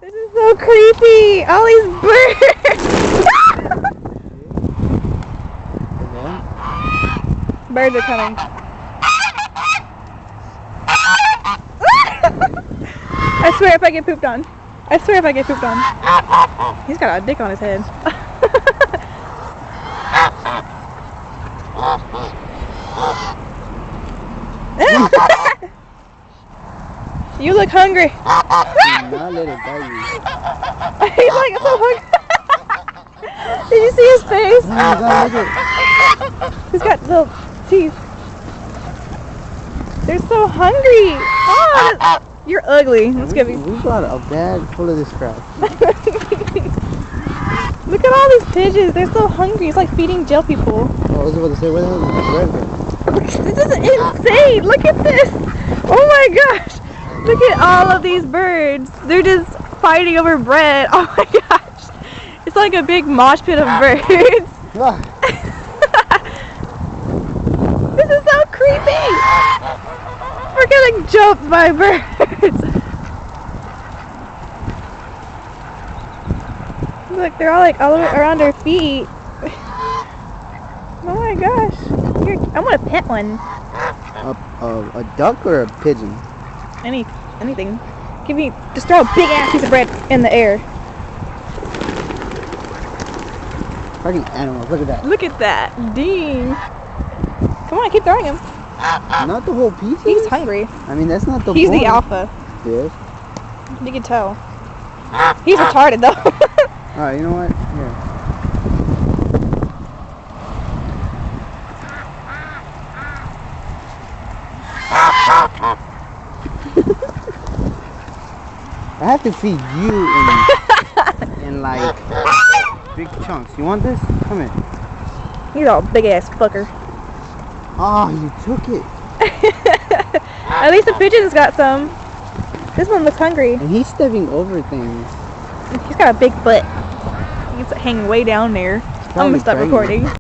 This is so creepy. All these birds. Birds are coming. I swear if I get pooped on. I swear if I get pooped on. He's got a dick on his head. You look hungry. Do not let it bite you. He's like so hungry. Did you see his face? Oh my God, look at He's got little teeth. They're so hungry. Oh, you're ugly. Let's give you. We got a bag full of this crap. Look at all these pigeons. They're so hungry. It's like feeding jail people. Oh, I was about to say, where the hell is the red? This is insane. Look at this. Oh my gosh. Look at all of these birds. They're just fighting over bread. Oh my gosh. It's like a big mosh pit of birds. This is so creepy. We're getting jumped by birds. Look, they're all like all around our feet. Oh my gosh. I want to pet one. A duck or a pigeon? Anything. Just throw a big ass piece of bread in the air. Fucking animals, look at that. Look at that. Dang. Come on, keep throwing him. Not the whole piece? He's hungry. I mean, that's not the He's point. the alpha. Yes. You can tell. He's retarded though. Alright, you know what? Here. I have to feed you in like big chunks. You want this? Come here. He's all big ass fucker. Oh, you took it. At least the pigeon's got some. This one looks hungry. And he's stepping over things. He's got a big butt. He's hanging way down there. I'm gonna stop recording.